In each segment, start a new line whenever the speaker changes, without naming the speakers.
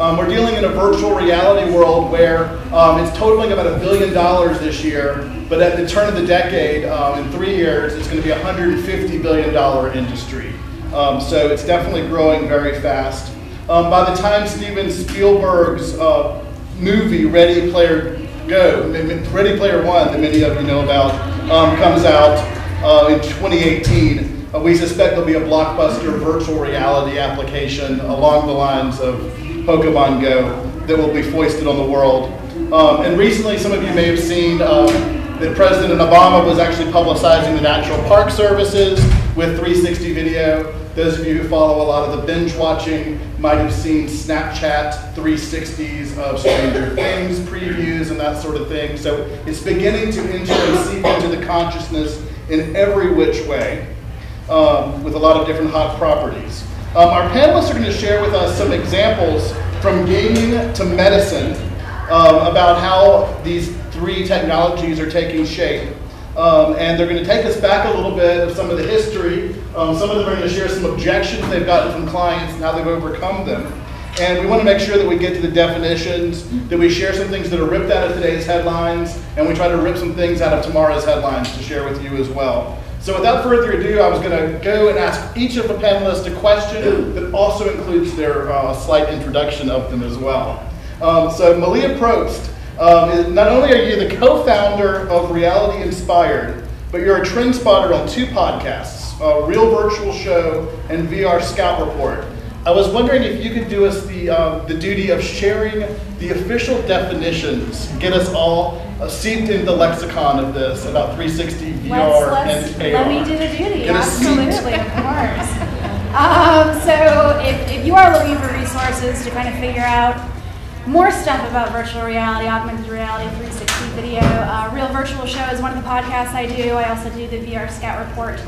We're dealing in a virtual reality world where it's totaling about $1 billion this year, but at the turn of the decade, in 3 years, it's going to be a $150 billion industry. So it's definitely growing very fast. By the time Steven Spielberg's movie Ready Player One, that many of you know about, comes out in 2018, we suspect there'll be a blockbuster virtual reality application along the lines of Pokemon Go that will be foisted on the world. And recently, some of you may have seen that President Obama was actually publicizing the National Park Services with 360 video. Those of you who follow a lot of the binge watching might have seen Snapchat 360s of Stranger Things previews and that sort of thing. So it's beginning to enter and seep into the consciousness in every which way with a lot of different hot properties. Our panelists are going to share with us some examples from gaming to medicine about how these 3 technologies are taking shape. And they're going to take us back a little bit of some of the history. Some of them are going to share some objections they've gotten from clients and how they've overcome them. And we want to make sure that we get to the definitions, that we share some things that are ripped out of today's headlines, and we try to rip some things out of tomorrow's headlines to share with you as well. So without further ado, I was going to go and ask each of the panelists a question that also includes their slight introduction of them as well. So Malia Probst, not only are you the co-founder of Reality Inspired, but you're a trend spotter on 2 podcasts, Real Virtual Show and VR Scout Report. I was wondering if you could do us the duty of sharing the official definitions, get us all seeped into the lexicon of this about 360 VR and AR.
Let me do the duty, absolutely, of course. So if you are looking for resources to kind of figure out more stuff about virtual reality, augmented reality, 360 video, Real Virtual Show is one of the podcasts I do. I also do the VR Scout Report,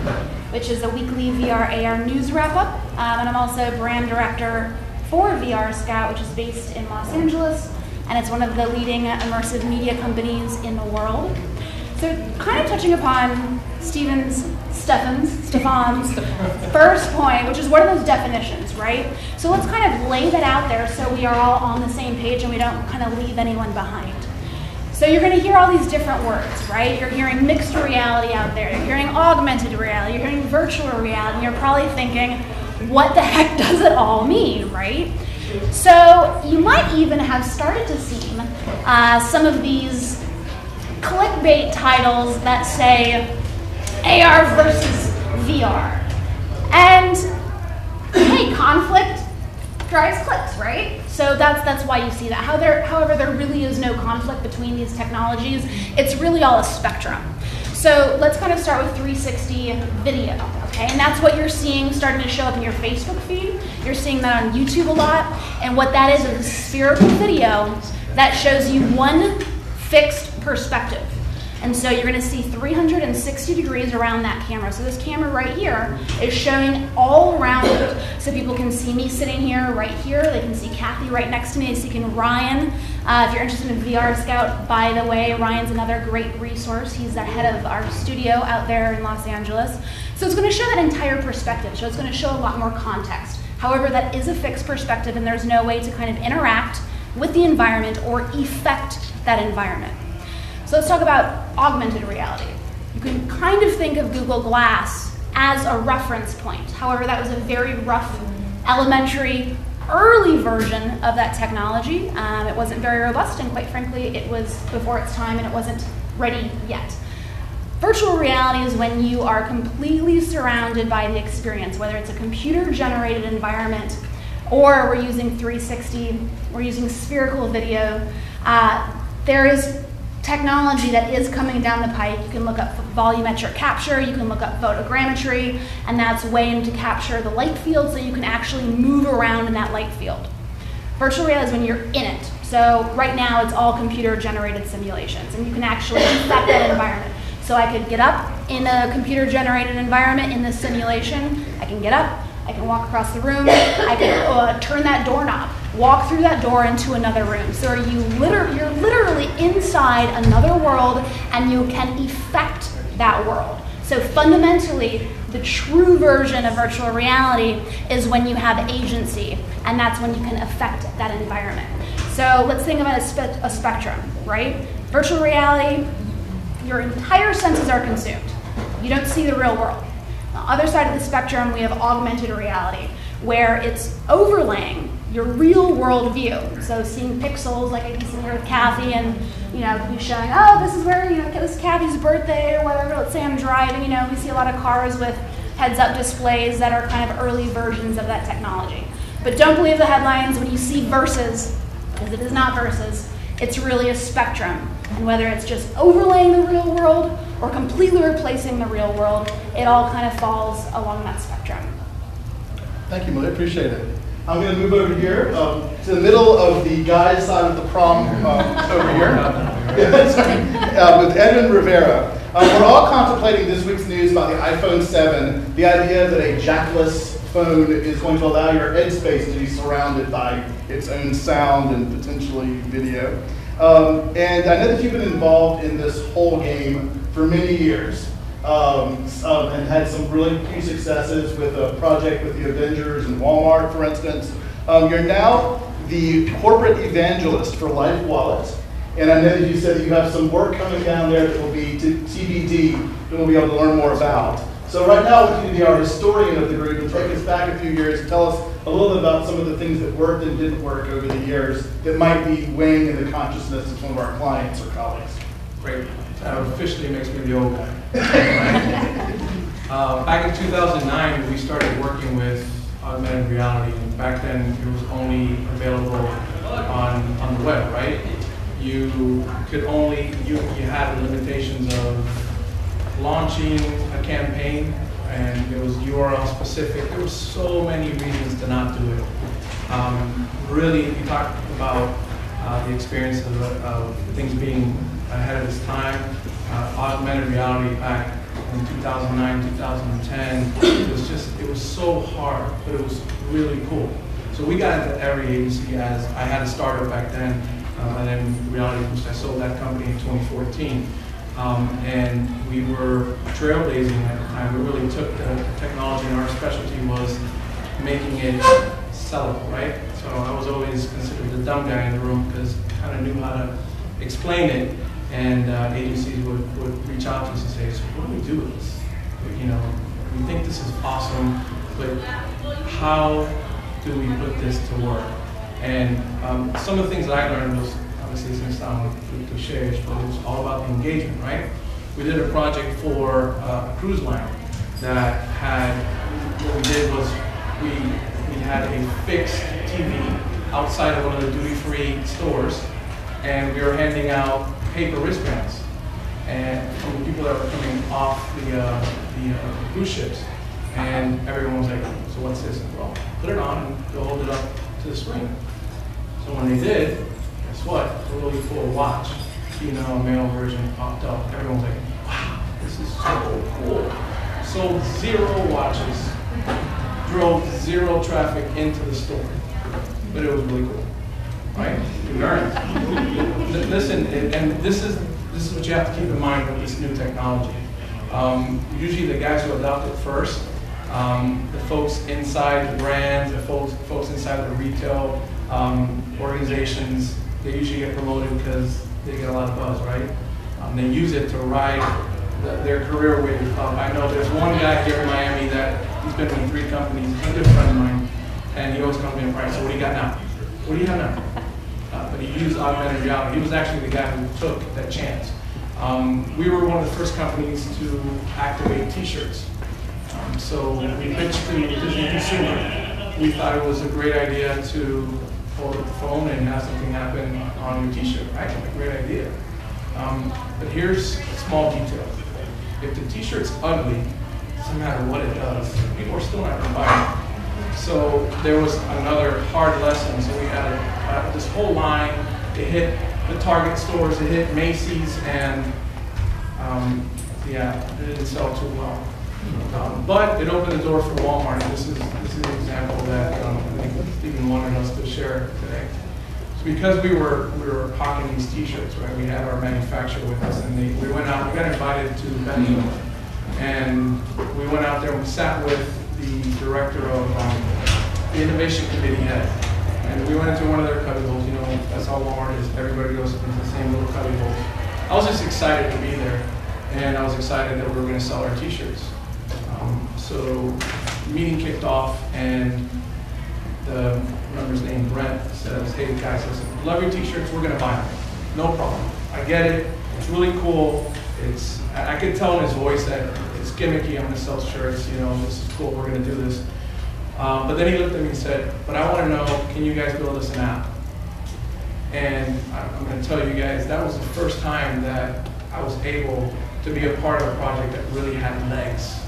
which is a weekly VR AR news wrap-up. And I'm also brand director for VR Scout, which is based in Los Angeles. And it's one of the leading immersive media companies in the world. So kind of touching upon Stefan's first point, which is what are those definitions, right? So let's kind of lay that out there so we are all on the same page and we don't kind of leave anyone behind. So you're going to hear all these different words, right? You're hearing mixed reality out there. You're hearing augmented reality. You're hearing virtual reality. And you're probably thinking, what the heck does it all mean, right? So you might even have started to see some of these clickbait titles that say AR versus VR. And hey, conflict drives clicks, right? So that's why you see that. However, there really is no conflict between these technologies. It's really all a spectrum. So let's kind of start with 360 video, okay? And that's what you're seeing starting to show up in your Facebook feed. You're seeing that on YouTube a lot. And what that is a spherical video that shows you one fixed perspective. And so you're going to see 360 degrees around that camera. So this camera right here is showing all around it. So people can see me sitting here, right here. They can see Kathy right next to me. They can Ryan. If you're interested in VR Scout, by the way, Ryan's another great resource. He's the head of our studio out there in Los Angeles. So it's going to show that entire perspective. So it's going to show a lot more context. However, that is a fixed perspective, and there's no way to kind of interact with the environment or affect that environment. So let's talk about augmented reality. You can kind of think of Google Glass as a reference point. However, that was a very rough, elementary, early version of that technology. It wasn't very robust, and quite frankly, it was before its time and it wasn't ready yet. Virtual reality is when you are completely surrounded by the experience, whether it's a computer-generated environment or we're using 360, we're using spherical video. There is technology that is coming down the pike. You can look up volumetric capture, you can look up photogrammetry, and that's a way to capture the light field so you can actually move around in that light field. Virtual reality is when you're in it. So right now it's all computer-generated simulations, and you can actually affect that environment. So I could get up in a computer-generated environment in this simulation. I can get up, I can walk across the room, I can turn that doorknob, walk through that door into another room. So you're literally inside another world, and you can affect that world. So fundamentally, The true version of virtual reality is when you have agency, and that's when you can affect that environment. So let's think about a spectrum, right? Virtual reality, your entire senses are consumed. You don't see the real world. On the other side of the spectrum, we have augmented reality, where it's overlaying your real world view. So seeing pixels, like I can sit here with Kathy and, you know, be showing, oh, this is where, you know, this is Kathy's birthday or whatever. Let's say I'm driving, you know, we see a lot of cars with heads-up displays that are kind of early versions of that technology. But don't believe the headlines when you see versus, because it is not versus. It's really a spectrum. And whether it's just overlaying the real world or completely replacing the real world, it all kind of falls along that spectrum.
Thank you, Millie. Appreciate it. I'm going to move over here to the middle of the guy's side of the prom over here. With Edwin Rivera. We're all contemplating this week's news about the iPhone 7, the idea that a jackless phone is going to allow your headspace to be surrounded by its own sound and potentially video. And I know that you've been involved in this whole game for many years. And had some really huge successes with a project with the Avengers and Walmart, for instance. You're now the corporate evangelist for Life Wallet, and I know that you said that you have some work coming down there that will be TBD that we'll be able to learn more about. So right now, I want you to be our historian of the group and take us back a few years and tell us a little bit about some of the things that worked and didn't work over the years that might be weighing in the consciousness of some of our clients or colleagues.
Great. Officially makes me the old guy. Back in 2009, we started working with augmented reality. And back then, it was only available on the web, right? You could only, you had the limitations of launching a campaign, and it was URL specific. There were so many reasons to not do it. Really, if you talk about the experience of things being ahead of its time, augmented reality back in 2009, 2010, it was so hard, but it was really cool. So we got into every agency. As I had a startup back then, and then Reality Boost, I sold that company in 2014. And we were trailblazing at the time. We really took the technology, and our specialty was making it sellable, right? So I was always considered the dumb guy in the room because I kind of knew how to explain it. And agencies would reach out to us and say, so what do we do with this? You know, we think this is awesome, but how do we put this to work? And some of the things that I learned was, obviously it's going to sound cliche, but it was all about the engagement, right? We did a project for a cruise line that had, what we did was we had a fixed TV outside of one of the duty-free stores, and we were handing out paper wristbands, and from the people that were coming off the cruise ships, and everyone was like, so what's this? And well, put it on and go hold it up to the screen. So when they did, guess what? A really cool watch, female, male version popped up. Everyone was like, wow, this is so cool. Sold 0 watches, drove 0 traffic into the store, but it was really cool. Right? You learn. Listen, and this is what you have to keep in mind with this new technology. Usually the guys who adopt it first, the folks inside the brands, the folks inside the retail organizations, they usually get promoted because they get a lot of buzz, right? They use it to ride their career wave up. I know there's one guy here in Miami that he's been with 3 companies, he's a good friend of mine, and he always comes to me and asks, so what do you got now? What do you have now? But he used augmented reality. He was actually the guy who took that chance. We were one of the first companies to activate T-shirts. So we pitched to the Disney consumer. We thought it was a great idea to hold up the phone and have something happen on your T-shirt. Right? Great idea. But here's a small detail. If the T-shirt's ugly, it doesn't matter what it does, people are still not going to buy it. So there was another hard lesson. So we had this whole line. It hit the Target stores, it hit Macy's, and yeah, it didn't sell too well. But it opened the door for Walmart. This is an example that I think Stephen wanted us to share today. So because we were hawking these T-shirts, right? We had our manufacturer with us, and we went out. We got invited to Bentonville, And we went out there and we sat with the director of the innovation committee head. And we went into one of their cubby holes. You know, that's how Walmart is. Everybody goes into the same little cubby holes. I was just excited to be there. And I was excited that we were going to sell our t-shirts. So the meeting kicked off, and I remember his name, Brent, says, hey guys, listen, love your t-shirts, we're going to buy them. No problem. I get it. It's really cool. I could tell in his voice that it's gimmicky. I'm going to sell shirts. You know, this is cool. We're going to do this. But then he looked at me and said, but I want to know, can you guys build us an app? And I'm going to tell you guys, that was the first time that I was able to be a part of a project that really had legs,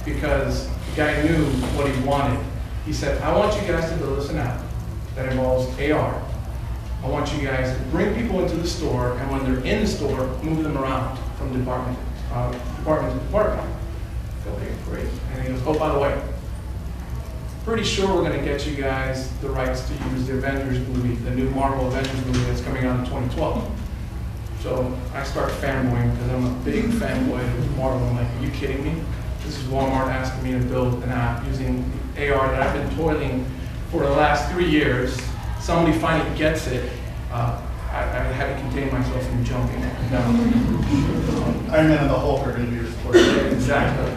because the guy knew what he wanted. He said, I want you guys to build us an app that involves AR. I want you guys to bring people into the store, and when they're in the store, move them around from department to department. Okay, great. And he goes, oh, by the way, pretty sure we're going to get you guys the rights to use the Avengers movie, the new Marvel Avengers movie that's coming out in 2012. So I start fanboying because I'm a big fanboy of Marvel. I'm like, are you kidding me? This is Walmart asking me to build an app using the AR that I've been toiling for the last 3 years. Somebody finally gets it. I had to contain myself from jumping down.
Iron Man and the Hulk are going to be your support.
Exactly.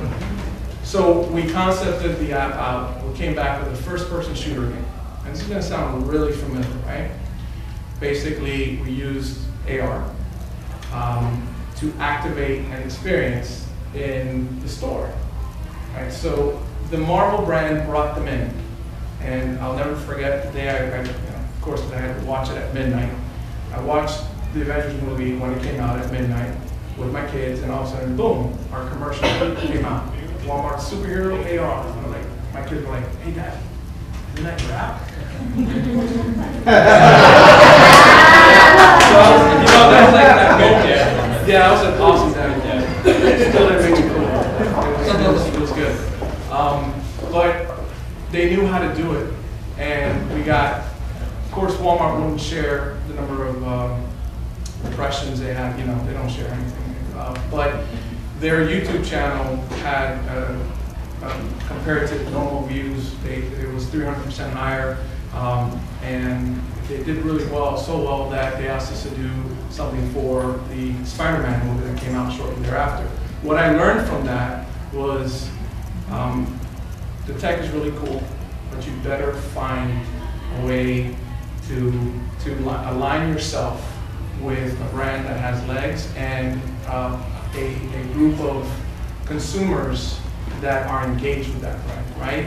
So we concepted the app out. We came back with a first-person shooter game. And this is going to sound really familiar, right? Basically, we used AR to activate an experience in the store. Right? So the Marvel brand brought them in. And I'll never forget the day of course, I had to watch it at midnight. I watched the Avengers movie when it came out at midnight with my kids, and all of a sudden, boom, our commercial came out. Walmart superhero AR. And I'm like, my kids were like, hey Dad, isn't that your app? So, that's like that moment. Yeah, that was an awesome dad. It still didn't make me cool. It was good. But they knew how to do it. And we got, of course, Walmart wouldn't share the number of impressions they had. You know, they don't share anything. But their YouTube channel had, compared to normal views, it was 300% higher. And they did really well, so well that they asked us to do something for the Spider-Man movie that came out shortly thereafter. What I learned from that was the tech is really cool, but you better find a way to align yourself with a brand that has legs and a group of consumers that are engaged with that brand, right?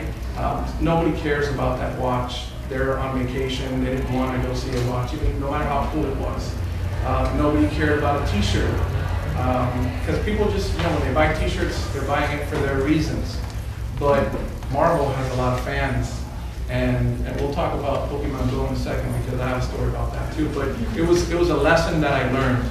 Nobody cares about that watch. They're on vacation, they didn't want to go see a watch, even no matter how cool it was. Nobody cared about a t-shirt. Because people just, you know, when they buy t-shirts, they're buying it for their reasons. But Marvel has a lot of fans. And we'll talk about Pokemon Go in a second because I have a story about that too. But it was a lesson that I learned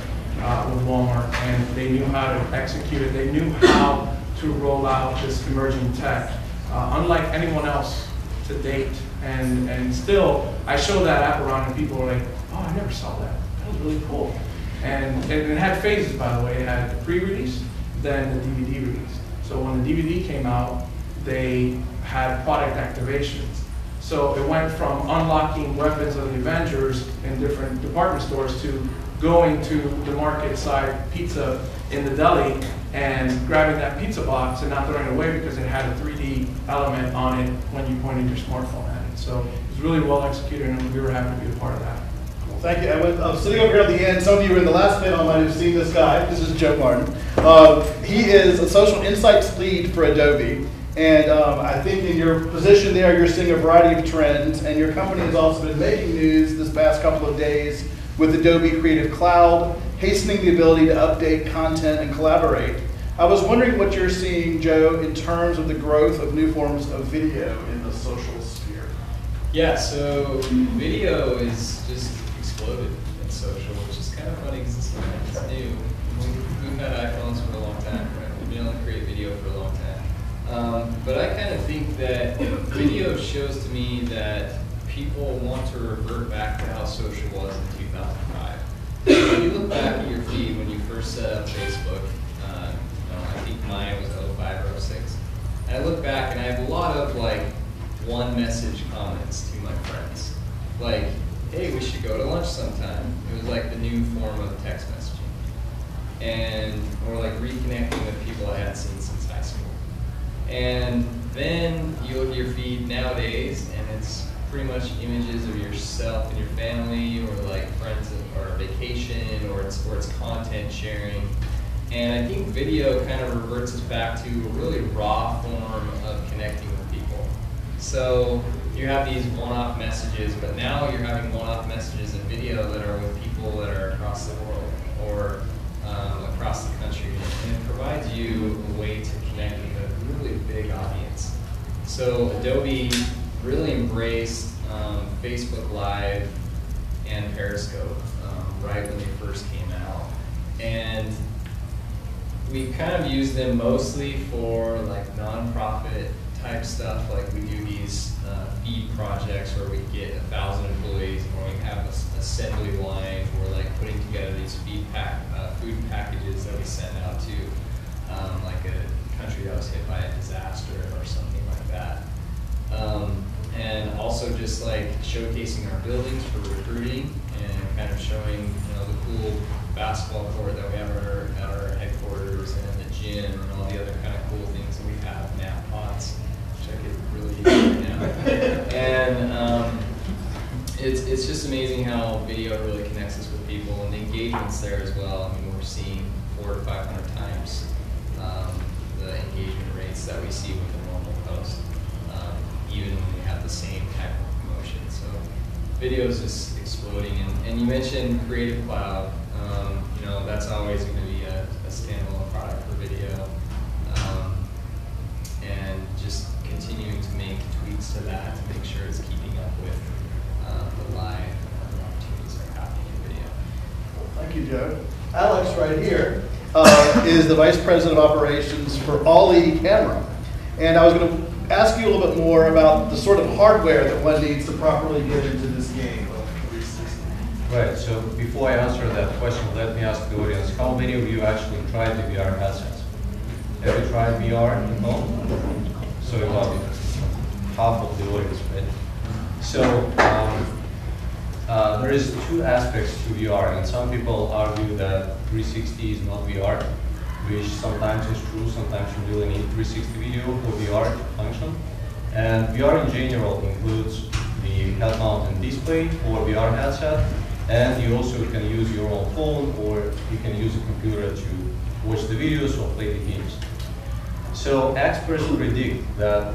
with Walmart, and they knew how to execute it. They knew how to roll out this emerging tech, unlike anyone else to date. And still, I showed that app around and people were like, oh, I never saw that. That was really cool. And it had phases, by the way. It had the pre-release, then the DVD release. So when the DVD came out, they had product activations. So it went from unlocking weapons of the Avengers in different department stores to going to the market side pizza in the deli and grabbing that pizza box and not throwing it away because it had a 3D element on it when you pointed your smartphone at it. So it was really well executed, and we were happy to be a part of that.
Well, thank you. I was sitting over here at the end. Some of you in the last panel might have seen this guy. This is Joe Martin. He is a social insights lead for Adobe. And I think in your position there, you're seeing a variety of trends, and your company has also been making news this past couple of days with Adobe Creative Cloud, hastening the ability to update content and collaborate. I was wondering what you're seeing, Joe, in terms of the growth of new forms of video in the social sphere.
Yeah, so video is just exploded in social, which is kind of funny because it's new. We've had iPhones for a long time, right? We've been able to create video for a long time. But I kind of think that video shows to me that people want to revert back to how social was in 2005. So if you look back at your feed when you first set up Facebook, I think mine was 05, have a lot of like one message comments to my friends. Like, hey, we should go to lunch sometime. It was like the new form of text messaging. And, or like reconnecting with people I hadn't seen since high school. And then you look at your feed nowadays, and it's pretty much images of yourself and your family, or like friends, or vacation, or it's content sharing. And I think video kind of reverts us back to a really raw form of connecting with people. So you have these one-off messages, but now you're having one-off messages in video that are with people that are across the world, or across the country, and it provides you a way to connect with a really big audience. So Adobe really embraced Facebook Live and Periscope right when they first came out. And we kind of use them mostly for like nonprofit type stuff. Like we do these feed projects where we get 1,000 employees, and we have an assembly line. We're like putting together these food packages that we send out to like a country that was hit by a disaster or something like that. And also just like showcasing our buildings for recruiting, and kind of showing the cool basketball court that we have at our headquarters, and the gym, and all the other kind of cool things that we have, nap pods, which I could really use right now. And it's just amazing how video really connects us with people, and the engagement's there as well. I mean, we're seeing 400 to 500 times the engagement rates that we see with a normal post, even when we have the same type of promotion. So video is just exploding. And you mentioned Creative Cloud. That's always going to be a standalone product for video. And just continuing to make tweaks to that to make sure it's keeping up with the live opportunities that are happening in video.
Thank you, Joe. Alex, right here, is the Vice President of Operations for ALLie Camera. And I was going to ask you a little bit more about the sort of hardware that one needs to properly get into this game of 360.
Right, so before I answer that question, let me ask the audience, how many of you actually tried the VR headsets? Have you tried VR at home? So about half of the audience, right? So there is two aspects to VR, and some people argue that 360 is not VR, which sometimes is true. Sometimes you really need 360 video for VR to function. And VR in general includes the head-mounted display or VR headset, and you also can use your own phone, or you can use a computer to watch the videos or play the games. So experts predict that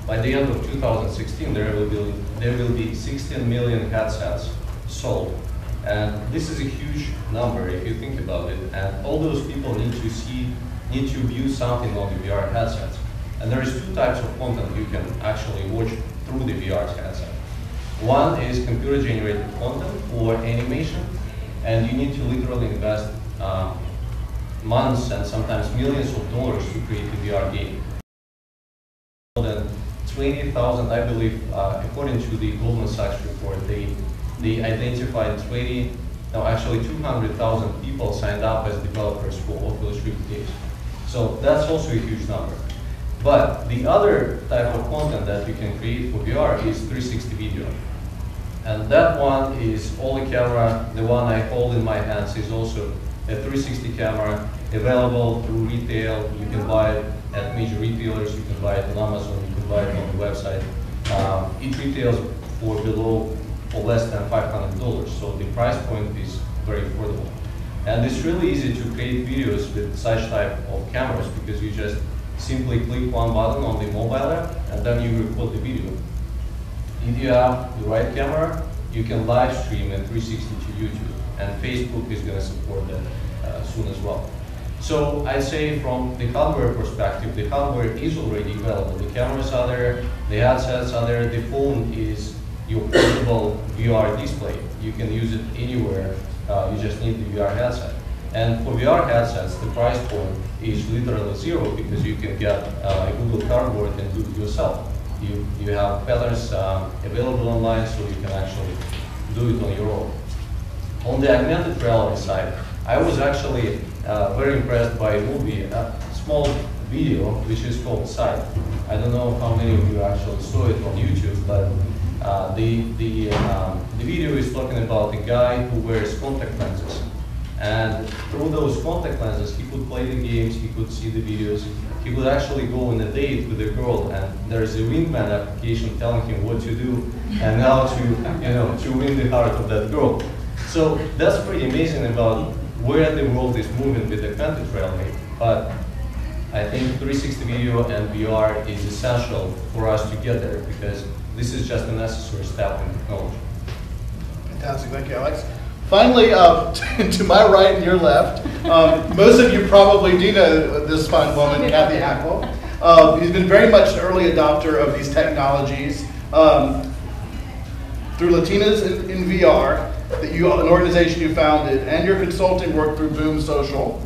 by the end of 2016, there will be 16 million headsets sold. And this is a huge number if you think about it. And all those people need to view something on the VR headsets. And there is two types of content you can actually watch through the VR headset. One is computer-generated content or animation, and you need to literally invest months and sometimes millions of dollars to create a VR game. More than 20,000, I believe, according to the Goldman Sachs report, they identified 200,000 people signed up as developers for Oculus Rift games. So that's also a huge number. But the other type of content that you can create for VR is 360 video. And that one is ALLie camera. The one I hold in my hands is also a 360 camera, available through retail. You can buy it at major retailers, you can buy it on Amazon, you can buy it on the website. It retails for less than $500, so the price point is very affordable. And it's really easy to create videos with such type of cameras, because you just simply click one button on the mobile app and then you record the video. If you have the right camera, you can live stream in 360 to YouTube, and Facebook is going to support that soon as well. So I'd say from the hardware perspective, the hardware is already available. The cameras are there, the headsets are there, the phone is your portable VR display. You can use it anywhere, you just need the VR headset. And for VR headsets, the price point is literally zero, because you can get a Google Cardboard and do it yourself. You have patterns available online, so you can actually do it on your own. On the augmented reality side, I was actually very impressed by a movie, a small video, which is called Sight. I don't know how many of you actually saw it on YouTube, but the video is talking about a guy who wears contact lenses. And through those contact lenses, he could play the games, he could see the videos, he could actually go on a date with a girl, and there's a wingman application telling him what to do and how to, to win the heart of that girl. So that's pretty amazing about where the world is moving with augmented reality. But I think 360 video and VR is essential for us to get there, because this is just a necessary step in technology.
Fantastic, thank you, Alex. Finally, to my right and your left, most of you probably do know this fine woman, Kathy Hackwell. Who's been very much an early adopter of these technologies. Through Latinas in VR, an organization you founded, and your consulting work through Boom Social.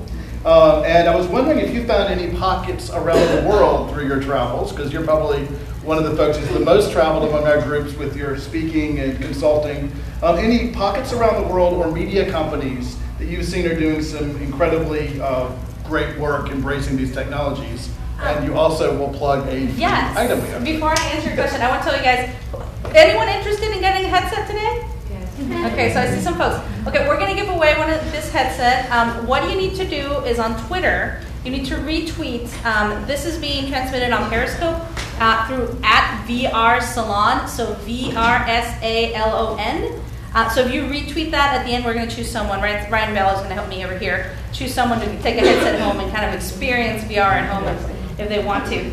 And I was wondering if you found any pockets around the world through your travels, because you're probably one of the folks who's the most traveled among our groups with your speaking and consulting. Any pockets around the world or media companies that you've seen are doing some incredibly great work embracing these technologies? And you also will plug a item we have.
Before I answer your question, I want to tell you guys, anyone interested in getting a headset today? Okay, so I see some folks. Okay, we're going to give away this headset. What you need to do is on Twitter, you need to retweet. This is being transmitted on Periscope through @VRSalon, so VRSALON. So if you retweet that, at the end we're going to choose someone. Ryan Bell is going to help me over here. Choose someone to take a headset home and kind of experience VR at home if they want to.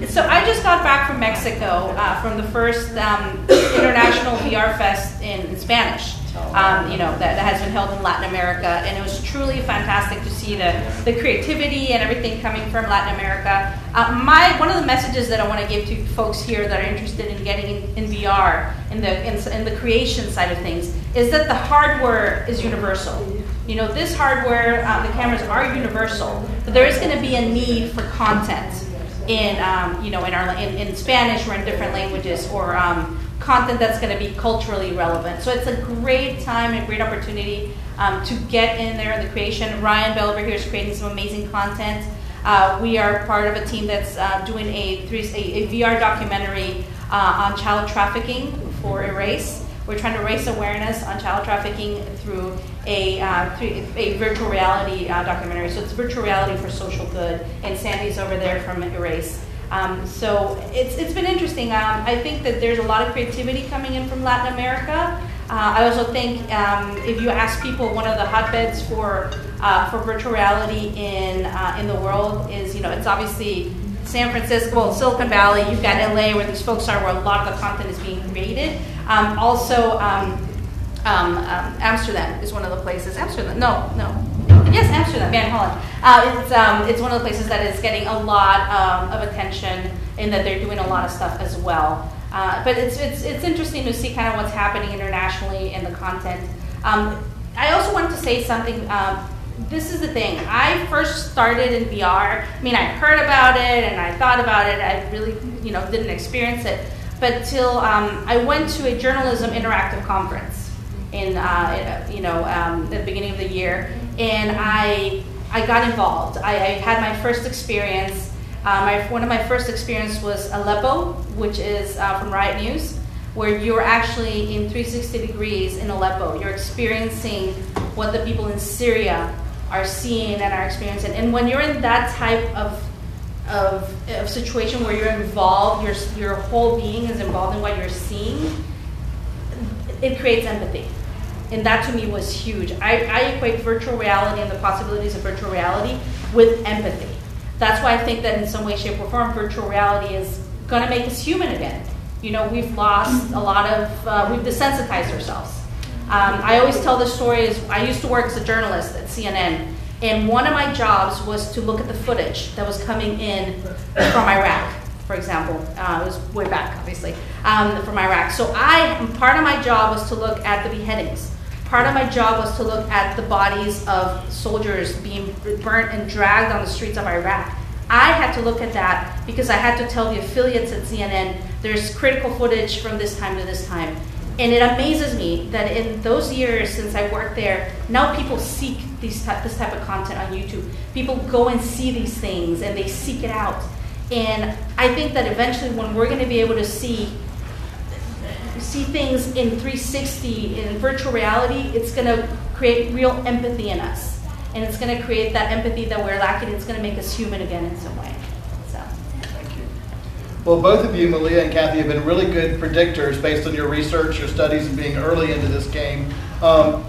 So I just got back from Mexico from the first International VR Fest in Spanish. That has been held in Latin America, and it was truly fantastic to see the creativity and everything coming from Latin America. One of the messages that I want to give to folks here that are interested in getting in VR, in the creation side of things, is that the hardware is universal. This hardware, the cameras are universal, but there is going to be a need for content in Spanish or in different languages, or content that's going to be culturally relevant. So it's a great time and a great opportunity to get in there in the creation. Ryan Bell over here is creating some amazing content. We are part of a team that's doing a VR documentary on child trafficking for Erase. We're trying to raise awareness on child trafficking through a virtual reality documentary. So it's virtual reality for social good, and Sandy's over there from Erase. So it's been interesting. I think that there's a lot of creativity coming in from Latin America. I also think if you ask people, one of the hotbeds for virtual reality in the world is, it's obviously San Francisco, well, Silicon Valley. You've got LA, where these folks are, where a lot of the content is being created. Amsterdam is one of the places. Amsterdam, yes, Amsterdam, Van Holland. It's one of the places that is getting a lot of attention, in that they're doing a lot of stuff as well. But it's interesting to see kind of what's happening internationally in the content. I also wanted to say something. This is the thing. I first started in VR. I mean, I heard about it and I thought about it. I really, didn't experience it. But till I went to a journalism interactive conference at the beginning of the year, and I got involved. I had my first experience. One of my first experience was Aleppo, which is from Riot News, where you're actually in 360 degrees in Aleppo. You're experiencing what the people in Syria are seeing and are experiencing. And when you're in that type of situation where you're involved, your whole being is involved in what you're seeing, it creates empathy. And that to me was huge. I equate virtual reality and the possibilities of virtual reality with empathy. That's why I think that in some way, shape, or form, virtual reality is going to make us human again. We've lost a lot of, we've desensitized ourselves. I always tell the story is, I used to work as a journalist at CNN, and one of my jobs was to look at the footage that was coming in from Iraq, for example. It was way back, obviously, from Iraq. So part of my job was to look at the beheadings. Part of my job was to look at the bodies of soldiers being burnt and dragged on the streets of Iraq. I had to look at that because I had to tell the affiliates at CNN, there's critical footage from this time to this time. And it amazes me that in those years since I worked there, now people seek this type of content on YouTube. People go and see these things and they seek it out. And I think that eventually when we're going to be able to see things in 360, in virtual reality, it's going to create real empathy in us. And it's going to create that empathy that we're lacking. It's going to make us human again in some way. So.
Thank you. Well, both of you, Malia and Kathy, have been really good predictors based on your research, your studies, and being early into this game.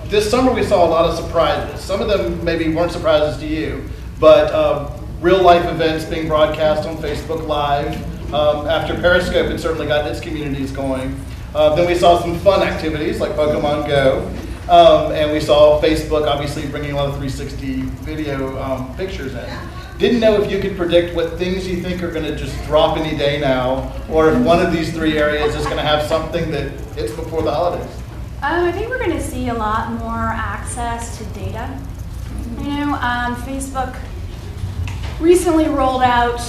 This summer we saw a lot of surprises. Some of them maybe weren't surprises to you, but real life events being broadcast on Facebook Live. After Periscope had certainly gotten its communities going. Then we saw some fun activities like Pokemon Go. And we saw Facebook obviously bringing a lot of 360 video pictures in. Didn't know if you could predict what things you think are going to just drop any day now, or if one of these three areas is going to have something that hits before the holidays.
I think we're going to see a lot more access to data. You know, Facebook recently rolled out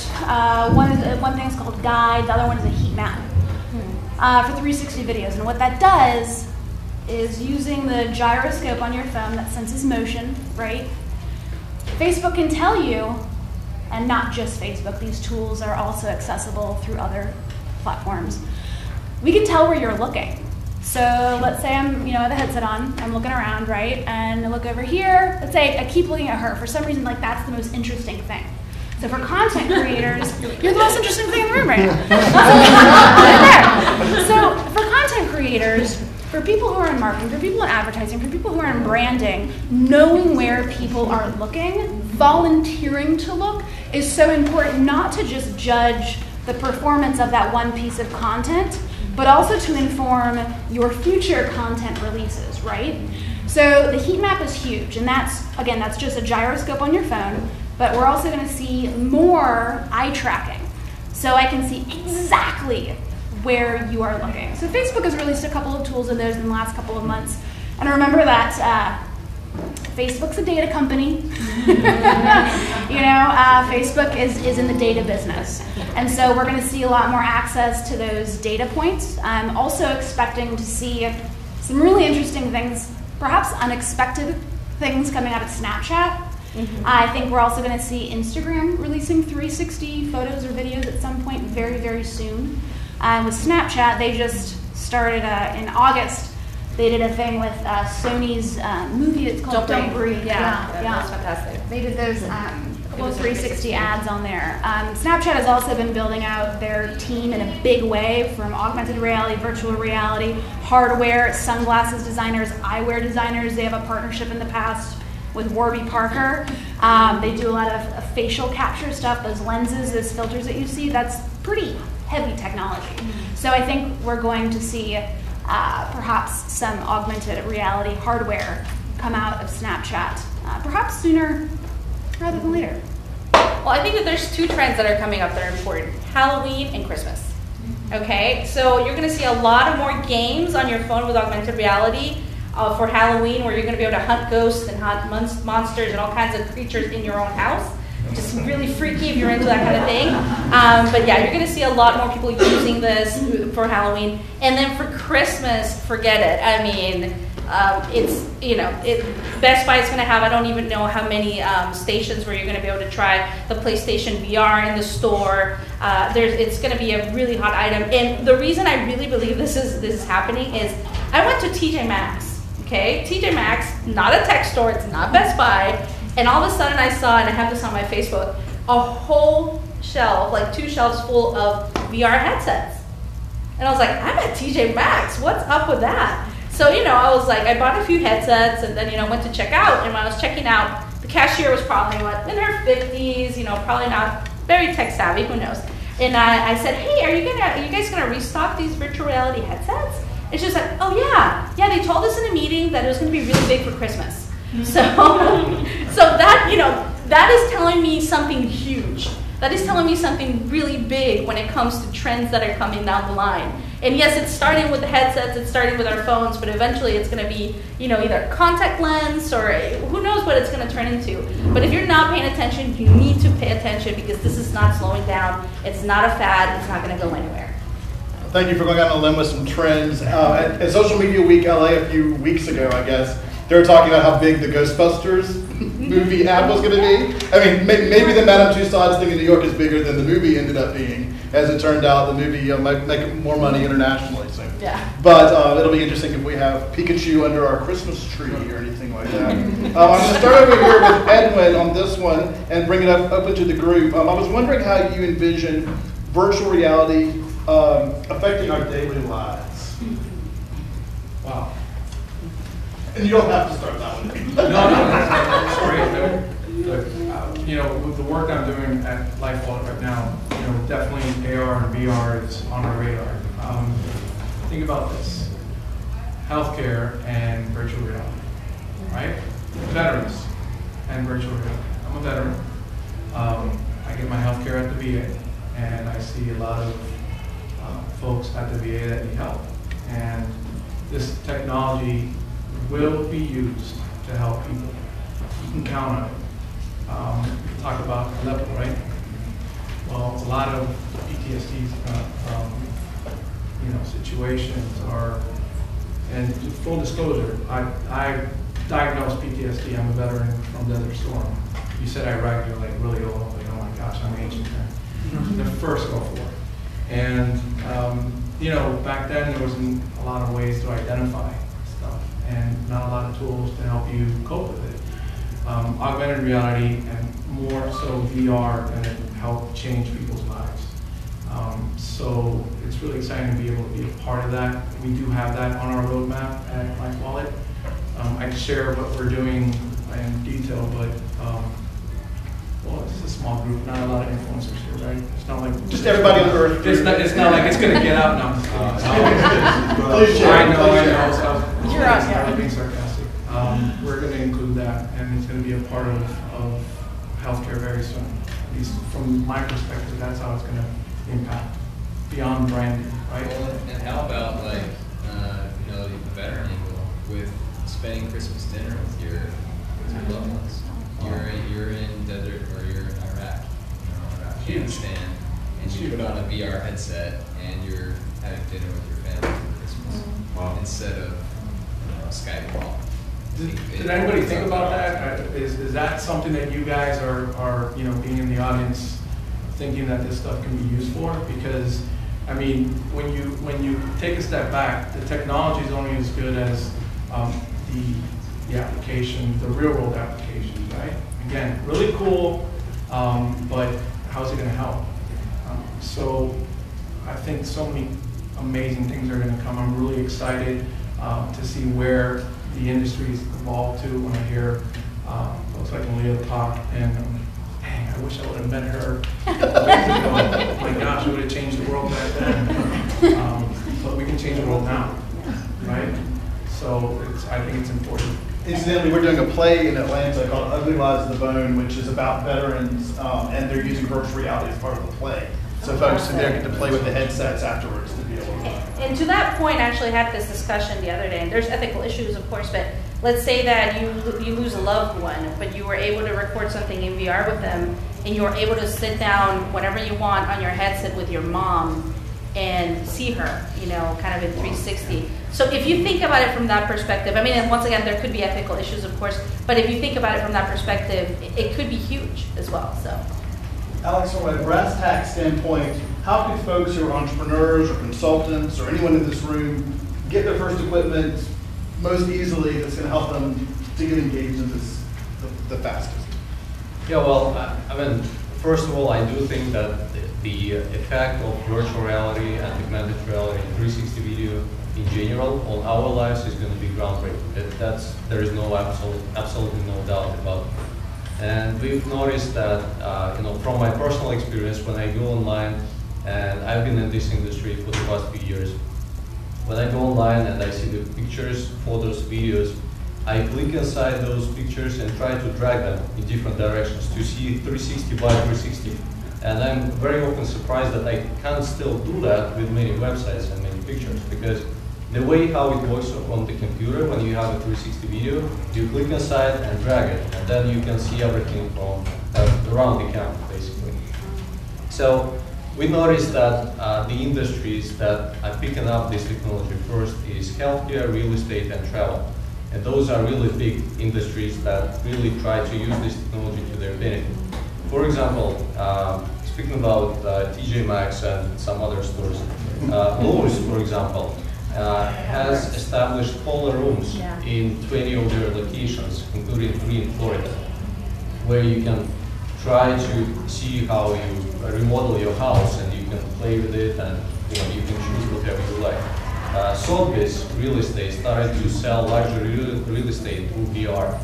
one thing is called Guide, the other one is a heat map for 360 videos. And what that does is using the gyroscope on your phone that senses motion, right? Facebook can tell you, and not just Facebook, these tools are also accessible through other platforms. We can tell where you're looking. So let's say I'm, I have the headset on, I'm looking around, right? And I look over here, let's say I keep looking at her. For some reason, like that's the most interesting thing. So for content creators, you're the most interesting thing in the room right now. So for content creators, for people who are in marketing, for people in advertising, for people who are in branding, knowing where people are looking, volunteering to look is so important, not to just judge the performance of that one piece of content, but also to inform your future content releases, right? So the heat map is huge, and that's just a gyroscope on your phone, but we're also gonna see more eye tracking. So I can see exactly where you are looking. So Facebook has released a couple of tools of those in the last couple of months. And remember that Facebook's a data company. Facebook is in the data business. And so we're gonna see a lot more access to those data points. I'm also expecting to see some really interesting things, perhaps unexpected things coming out of Snapchat. I think we're also gonna see Instagram releasing 360 photos or videos at some point very, very soon. With Snapchat, they just started in August. They did a thing with Sony's movie. It's called Don't Breathe.
Yeah, that's fantastic.
They did those little 360 ads on there. Snapchat has also been building out their team in a big way, from augmented reality, virtual reality, hardware, sunglasses designers, eyewear designers. They have a partnership in the past with Warby Parker. They do a lot of facial capture stuff, those lenses, those filters that you see. That's pretty heavy technology. So I think we're going to see perhaps some augmented reality hardware come out of Snapchat, perhaps sooner rather than later.
Well, I think that there's two trends that are coming up that are important: Halloween and Christmas. Okay, so you're going to see a lot of more games on your phone with augmented reality for Halloween, where you're going to be able to hunt ghosts and hunt monsters and all kinds of creatures in your own house. Just really freaky if you're into that kind of thing. But yeah, you're going to see a lot more people using this for Halloween. And then for Christmas, forget it. I mean, Best Buy is going to have, I don't even know how many stations where you're going to be able to try the PlayStation VR in the store. It's going to be a really hot item. And the reason I really believe this is happening is I went to TJ Maxx. Okay, TJ Maxx, not a tech store, it's not Best Buy. And all of a sudden I saw, and I have this on my Facebook, a whole shelf, like 2 shelves full of VR headsets. And I was like, I'm at TJ Maxx, what's up with that? So, I was like, I bought a few headsets and then, went to check out. And when I was checking out, the cashier was probably, in her 50s, probably not very tech savvy, who knows. And I said, hey, are you guys gonna restock these virtual reality headsets? And she was like, oh yeah, they told us in a meeting that it was gonna be really big for Christmas. So that, that is telling me something huge. That is telling me something really big when it comes to trends that are coming down the line. And yes, it's starting with the headsets, it's starting with our phones, but eventually it's going to be, either a contact lens or who knows what it's going to turn into. But if you're not paying attention, you need to pay attention, because this is not slowing down. It's not a fad. It's not going to go anywhere.
Thank you for going out on a limb with some trends. At Social Media Week LA a few weeks ago, I guess, they were talking about how big the Ghostbusters movie app was going to be. I mean, maybe the Madame Tussauds thing in New York is bigger than the movie ended up being. As it turned out, the movie might make more money internationally soon.
Yeah.
But it'll be interesting if we have Pikachu under our Christmas tree or anything like that. I'm going to start over here with Edwin on this one and bring it open to the group. I was wondering how you envision virtual reality affecting our daily lives.
Wow.
And you don't have to start that one.
No, that's great. Look, you know, with the work I'm doing at LifeWallet right now, you know, definitely AR and VR is on our radar. Think about this: healthcare and virtual reality, right? Veterans and virtual reality. I'm a veteran. I get my healthcare at the VA, and I see a lot of folks at the VA that need help. And this technology will be used to help people. You can count on it. Talk about level, right? Well, a lot of PTSD situations are, and full disclosure, I diagnosed PTSD. I'm a veteran from Desert Storm. You said Iraq, you're like really old. I'm like, oh my gosh, I'm ancient. The first Gulf War. And, you know, back then there wasn't a lot of ways to identify stuff and not a lot of tools to help you cope with it. Augmented reality and more so VR are going to help change people's lives. So it's really exciting to be able to be a part of that. We do have that on our roadmap at LifeWallet. I can share what we're doing in detail, but well, it's a small group, not a lot of influencers here, right? It's not like
just everybody on Earth.
It's not like it's going to get out now.
Please share.
I know.
You're out, yeah.
I'm being sarcastic. We're going to include that, and it's going to be a part of healthcare very soon. At least from my perspective, that's how it's going to impact beyond branding, right?
Well, and how about like you know, the veteran angle with spending Christmas dinner with your loved ones? You're in desert or you're in Iraq, or Afghanistan, and you put on a VR headset and you're having dinner with your family for Christmas instead of a Skype call.
Did anybody think about that? Is that something that you guys are you know, being in the audience, thinking that this stuff can be used for? Because I mean, when you take a step back, the technology is only as good as the application, the real world application, right? Again, really cool, but how's it going to help? So I think so many amazing things are going to come. I'm really excited to see where the industry's evolved to when I hear folks like Malia talk, and dang, I wish I would have met her. Oh my gosh, it would have changed the world back then. But we can change the world now, right? So I think it's important.
Incidentally, we're doing a play in Atlanta called Ugly Lies of the Bone, which is about veterans, and they're using virtual reality as part of the play. So folks in there get to play with the headsets afterwards to be able to.
And to that point, I actually had this discussion the other day, and there's ethical issues, of course, but let's say that you lose a loved one, but you were able to record something in VR with them, and you were able to sit down whenever you want on your headset with your mom and see her, you know, kind of in 360. So if you think about it from that perspective, I mean, and once again, there could be ethical issues, of course, but if you think about it from that perspective, it could be huge as well, so.
Alex, from a brass tack standpoint, how can folks who are entrepreneurs or consultants or anyone in this room get their first equipment most easily that's going to help them to get engaged in this the fastest?
Yeah, well, I mean, first of all, I do think that the effect of virtual reality and augmented reality and 360 video in general on our lives is going to be groundbreaking. There is no absolutely no doubt about it. And we've noticed that, you know, from my personal experience, when I go online, and I've been in this industry for the past few years, when I go online and I see the pictures, photos, videos, I click inside those pictures and try to drag them in different directions to see 360 by 360. And I'm very often surprised that I can't still do that with many websites and many pictures, because the way how it works on the computer, when you have a 360 video, you click inside and drag it, and then you can see everything from around the camera, basically. So we noticed that the industries that are picking up this technology first is healthcare, real estate, and travel. And those are really big industries that really try to use this technology to their benefit. For example, speaking about TJ Maxx and some other stores, Lowe's, for example, has established polar rooms in 20 of their locations, including 3 in Florida, where you can try to see how you remodel your house, and you can play with it, and you can choose whatever you like. Sotheby's Real Estate started to sell luxury real estate through VR,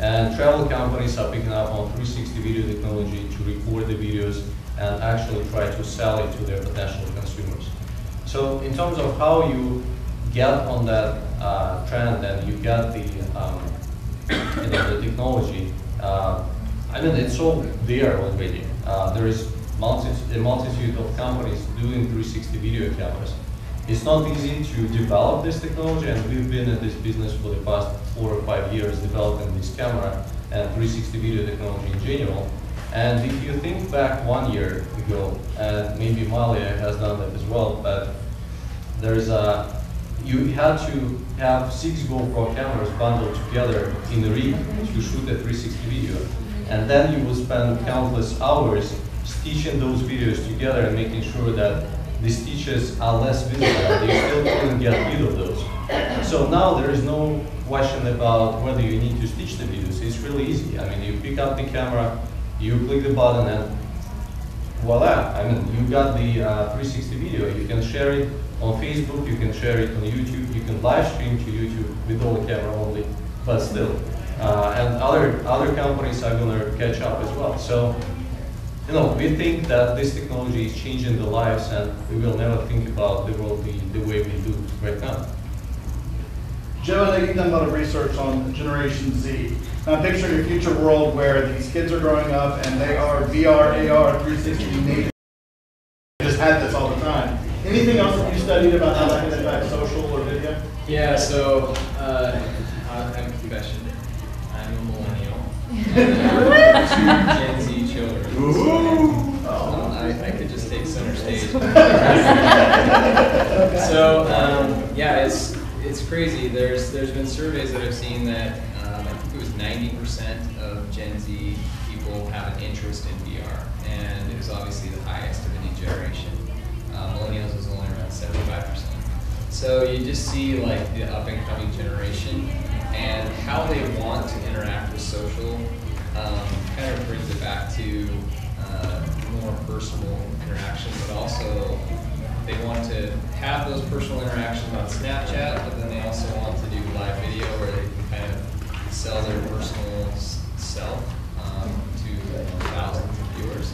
and travel companies are picking up on 360 video technology to record the videos and actually try to sell it to their potential consumers. So in terms of how you get on that trend and you get the the technology, I mean, it's all there already. There is a multitude of companies doing 360 video cameras. It's not easy to develop this technology, and we've been in this business for the past 4 or 5 years developing this camera and 360 video technology in general. And if you think back 1 year ago, and maybe Malia has done that as well, but there's you had to have 6 GoPro cameras bundled together in the rig to shoot a 360 video. And then you would spend countless hours stitching those videos together and making sure that the stitches are less visible, and you still couldn't get rid of those. So now there is no question about whether you need to stitch the videos. It's really easy. I mean, you pick up the camera, you click the button, and voila. I mean, you got the 360 video. You can share it on Facebook, you can share it on YouTube, you can live stream to YouTube with all the camera only, but still. And other companies are going to catch up as well. So, we think that this technology is changing the lives, and we will never think about the world the way we do right now.
Joe, I know you've done a lot of research on Generation Z. Now, I'm picturing a future world where these kids are growing up and they are VR, AR, 360 native. They just had this all the time. Anything else that you studied about how that can impact social or video?
Yeah, so I have a confession. I'm a millennial. Two Gen Z children. I could just take center stage. So yeah, it's crazy. There's been surveys that I've seen that I think it was 90% of Gen Z people have an interest in VR, and it was obviously the highest of any generation. Millennials was only around 75%. So you just see like the up and coming generation and how they want to interact with social. Kind of brings it back to more personal interaction, but also they want to have those personal interactions on Snapchat, but then they also want to do live video where they can kind of sell their personal self to thousands of viewers.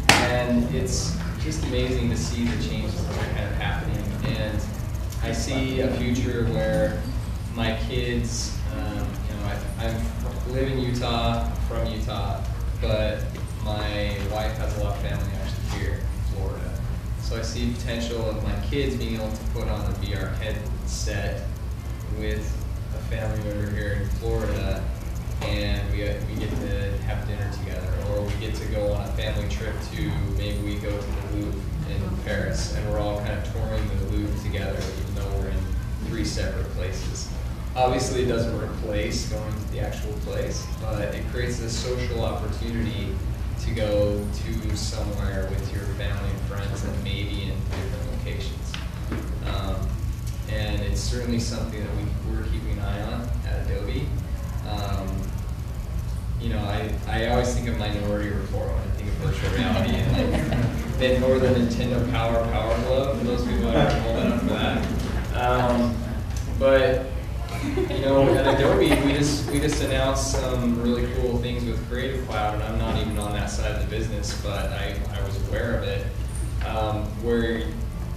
And it's just amazing to see the changes that are kind of happening. And I see a future where my kids, I live in Utah, from Utah, but my wife has a lot of family actually here in Florida. So I see potential of my kids being able to put on a VR headset with a family member here in Florida, and we get to have dinner together, or we get to go on a family trip to, maybe we go to the Louvre in Paris, and we're all kind of touring the Louvre together, even though we're in 3 separate places. Obviously, it doesn't replace going to the actual place, but it creates this social opportunity to go to somewhere with your family and friends, and maybe in different locations. And it's certainly something that we're keeping an eye on at Adobe. I always think of Minority Report when I think of virtual reality, and or the Nintendo Power Glove, for those people that are old enough for that. But at Adobe, we just announced some really cool things with Creative Cloud, and I'm not even on that side of the business, but I was aware of it, where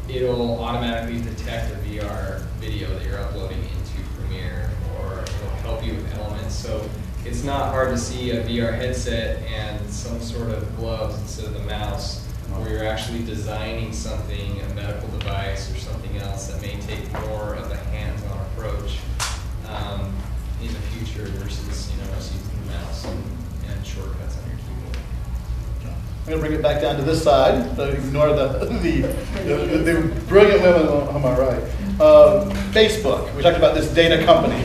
it'll automatically detect a VR video that you're uploading into Premiere, or it'll help you with elements. So it's not hard to see a VR headset and some sort of gloves instead of the mouse, where you're actually designing something, a medical device or something else that may take more of a hands-on approach in the future versus just using the mouse and shortcuts on your keyboard.
going to bring it back down to this side, so ignore the brilliant women on my right. Facebook, we talked about this data company.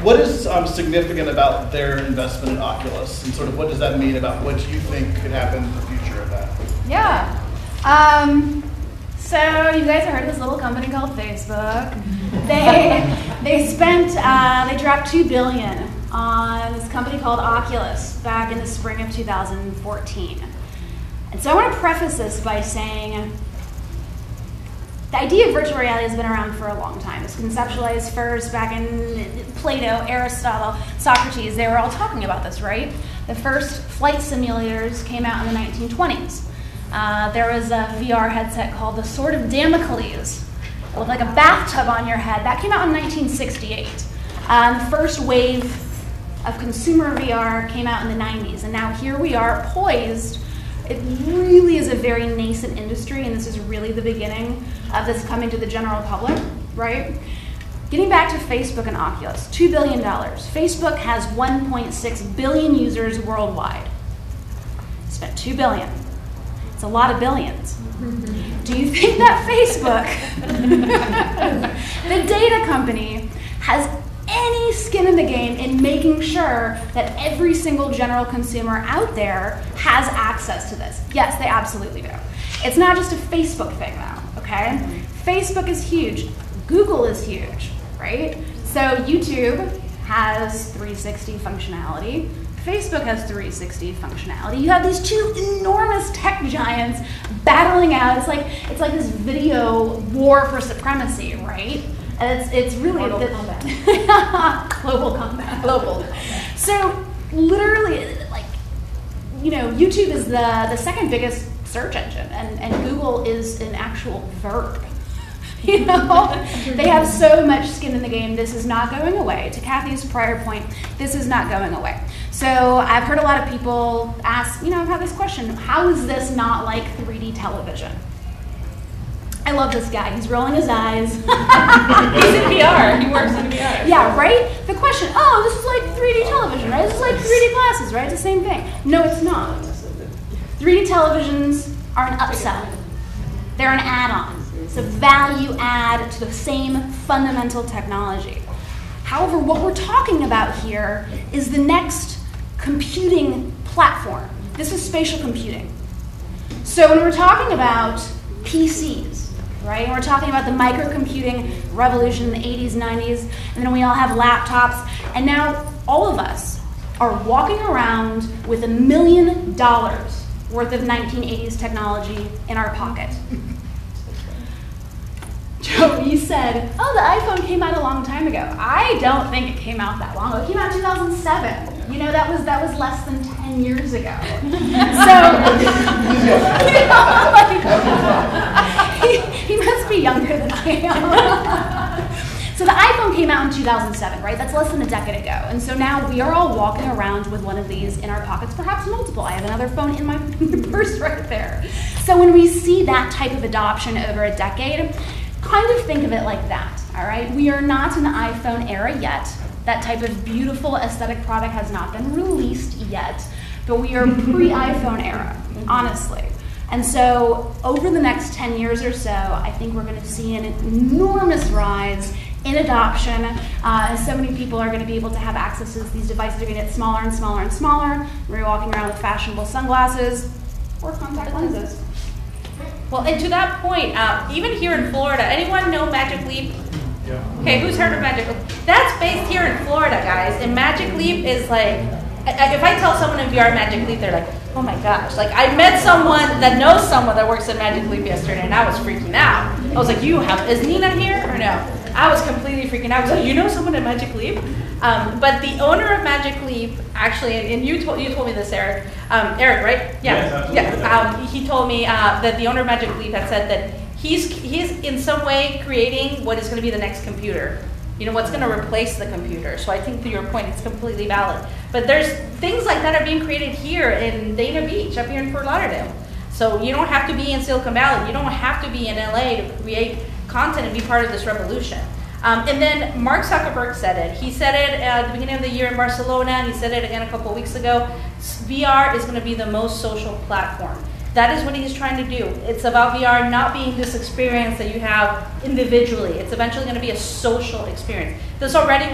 What is significant about their investment in Oculus, and sort of what does that mean about what you think could happen in the future of that?
Yeah. So you guys have heard of this little company called Facebook. They dropped $2 billion on this company called Oculus back in the spring of 2014. And so I want to preface this by saying the idea of virtual reality has been around for a long time. It was conceptualized first back in Plato, Aristotle, Socrates. They were all talking about this, right? The first flight simulators came out in the 1920s. There was a VR headset called the Sword of Damocles. It looked like a bathtub on your head. That came out in 1968. The first wave of consumer VR came out in the 90s, and now here we are poised. It really is a very nascent industry, and this is really the beginning of this coming to the general public, right? Getting back to Facebook and Oculus, $2 billion. Facebook has 1.6 billion users worldwide. Spent $2 billion. It's a lot of billions. Do you think that Facebook, the data company, has any skin in the game in making sure that every single general consumer out there has access to this? Yes, they absolutely do. It's not just a Facebook thing though, okay? Facebook is huge. Google is huge, right? So YouTube has 360 functionality. Facebook has 360 functionality. You have these two enormous tech giants battling out. It's like this video war for supremacy, right? And it's really global combat. Global combat. Global. So literally, like, you know, YouTube is the second biggest search engine, and Google is an actual verb. You know, they have so much skin in the game. This is not going away. To Kathy's prior point, this is not going away. So I've heard a lot of people ask, you know, I've had this question, how is this not like 3D television? I love this guy. He's rolling his eyes. He's in VR. He works in VR. Yeah, right? The question, oh, this is like 3D television, right? This is like 3D glasses, right? It's the same thing. No, it's not. 3D televisions are an upsell. They're an add-on. It's a value add to the same fundamental technology. However, what we're talking about here is the next computing platform. This is spatial computing. So when we're talking about PCs, right, and we're talking about the microcomputing revolution in the 80s, 90s, and then we all have laptops, and now all of us are walking around with $1 million worth of 1980s technology in our pocket. Joe, you said, oh, the iPhone came out a long time ago. I don't think it came out that long ago. It came out in 2007. You know, that was less than 10 years ago. So, you know, he must be younger than I am. So the iPhone came out in 2007, right? That's less than a decade ago. And so now we are all walking around with one of these in our pockets, perhaps multiple. I have another phone in my purse right there. So when we see that type of adoption over a decade, kind of think of it like that, all right? We are not in the iPhone era yet. That type of beautiful aesthetic product has not been released yet, but we are pre-iPhone era, honestly. And so over the next 10 years or so, I think we're going to see an enormous rise in adoption. So many people are going to be able to have access to these devices. They're going to get smaller and smaller and smaller. We're walking around with fashionable sunglasses or contact lenses.
Well, and to that point, even here in Florida, anyone know Magic Leap? Yeah. Okay, who's heard of Magic Leap? That's based here in Florida, guys. And Magic Leap is like, if I tell someone in VR Magic Leap, they're like, oh my gosh. Like, I met someone that knows someone that works at Magic Leap yesterday, and I was freaking out. I was like, is Nina here or no? I was completely freaking out. I was like, you know someone at Magic Leap? But the owner of Magic Leap, actually, and you told me this, Eric. Eric, right? Yeah. Yes, he told me that the owner of Magic Leap had said that he's in some way creating what is going to be the next computer. You know, what's going to replace the computer. So I think to your point, it's completely valid. But there's things like that are being created here in Dana Beach, up here in Fort Lauderdale. So you don't have to be in Silicon Valley. You don't have to be in LA to create content and be part of this revolution. And then Mark Zuckerberg said it. He said it at the beginning of the year in Barcelona. He said it again a couple of weeks ago. VR is going to be the most social platform. That is what he's trying to do. It's about VR not being this experience that you have individually. It's eventually going to be a social experience. There's already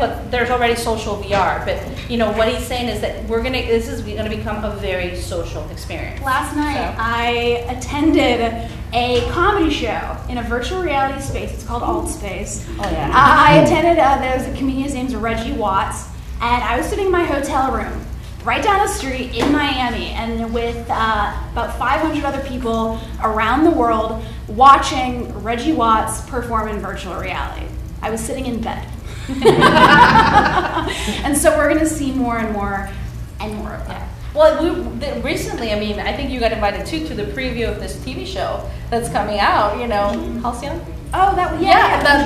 social VR, but you know what he's saying is that this is going to become a very social experience.
Last night, I attended a comedy show in a virtual reality space. It's called Alt Space.
Oh yeah.
I attended. There was a comedian's name's Reggie Watts, and I was sitting in my hotel room right down the street in Miami, and with about 500 other people around the world watching Reggie Watts perform in virtual reality. I was sitting in bed. And so we're going to see more and more and more of that.
Well, recently, I mean, I think you got invited too to the preview of this TV show that's coming out, you know, Halcyon?
Oh, that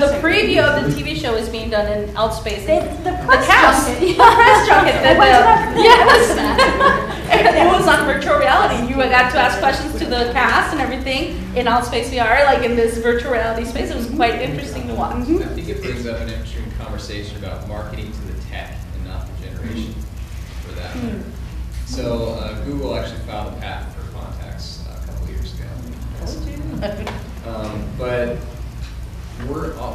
The preview of the TV show is being done in Outspace.
The press junket.
The press junket. It was on virtual reality. You got to ask questions to the cast and everything in Outspace VR, like in this virtual reality space. It was quite interesting to watch.
I think it brings up an interesting conversation about marketing to the tech and not the generation, for that matter. So Google actually filed a patent for contacts a couple of years ago. But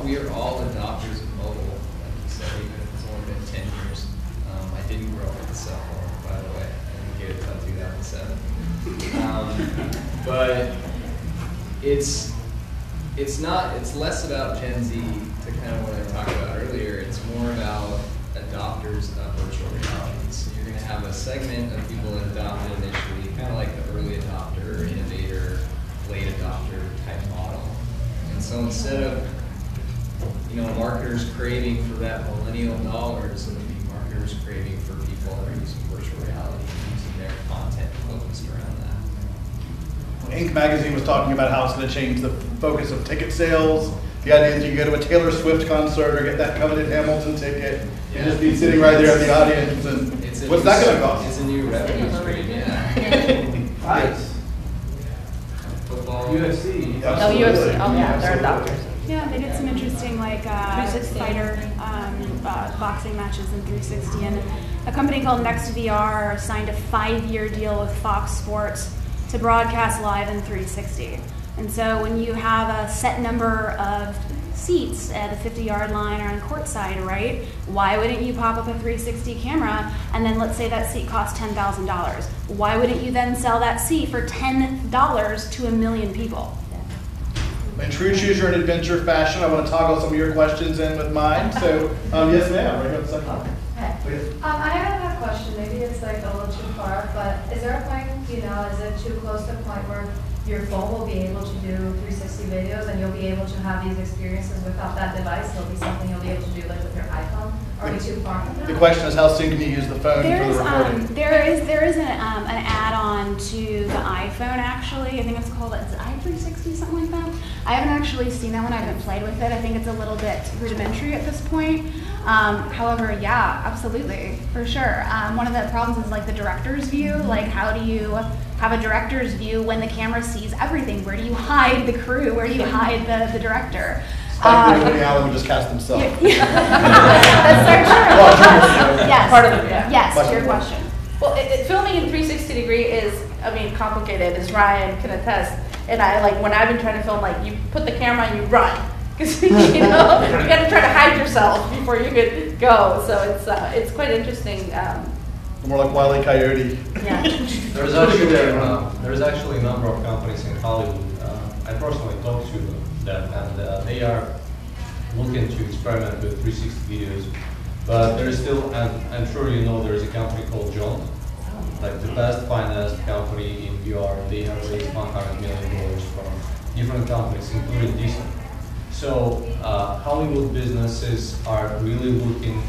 we are all adopters of mobile, like you said, even if it's only been 10 years. I didn't grow up with a cell phone, by the way. I didn't get it until 2007. But it's less about Gen Z to kind of what I talked about earlier. It's more about adopters of virtual reality. So you're going to have a segment of people that adopted initially, kind of like the early adopter, innovator, late adopter type model. And so instead of marketers craving for that millennial dollar, it's going to be marketers craving for people that are using virtual reality and using their content focused around that.
Inc. magazine was talking about how it's going to change the focus of ticket sales. The idea is you go to a Taylor Swift concert or get that coveted Hamilton ticket and just be sitting right there in the audience. And what's that going to cost?
It's a new revenue stream, yeah.
Nice.
Football.
UFC.
UFC. Oh yeah, they're adopters.
Yeah, they did some interesting fighter boxing matches in 360, and a company called NextVR signed a 5-year deal with Fox Sports to broadcast live in 360. And so when you have a set number of seats at the 50-yard line or on courtside, right, why wouldn't you pop up a 360 camera and then let's say that seat costs $10,000? Why wouldn't you then sell that seat for $10 to 1 million people?
In true choose your own adventure fashion, I want to toggle some of your questions in with mine. So, yes ma'am, right here on the second one.
Hey. I have a question. Maybe it's like a little too far, but is there a point, is it too close to a point where your phone will be able to do 360 videos and you'll be able to have these experiences without that device? It'll be something you'll be able to do like with your iPhone? Are we too far from that?
The question is, how soon can you use the phone for the recording?
There is an add-on to the iPhone, actually. I think it's called, is it i360, something like that? I haven't actually seen that one. I haven't played with it. I think it's a little bit rudimentary at this point. However, yeah, absolutely, for sure. One of the problems is like the director's view. Like, how do you have a director's view when the camera sees everything? Where do you hide the crew? Where do you hide the director?
ALLie would just cast himself.
That's so true. Yes.
Part of it, yeah.
Yes, to your question.
Well, filming in 360 degree is, complicated, as Ryan can attest. And when I've been trying to film, you put the camera and you run. Because, you got to try to hide yourself before you could go. So it's quite interesting.
More like Wile E. Coyote.
Yeah.
There's actually a number of companies in Hollywood. I personally talked to them, and they are looking to experiment with 360 videos. But there is still, and I'm sure you know, there is a company called John, like the best financed company in VR. They have raised $100 million from different companies, including Disney. So Hollywood businesses are really looking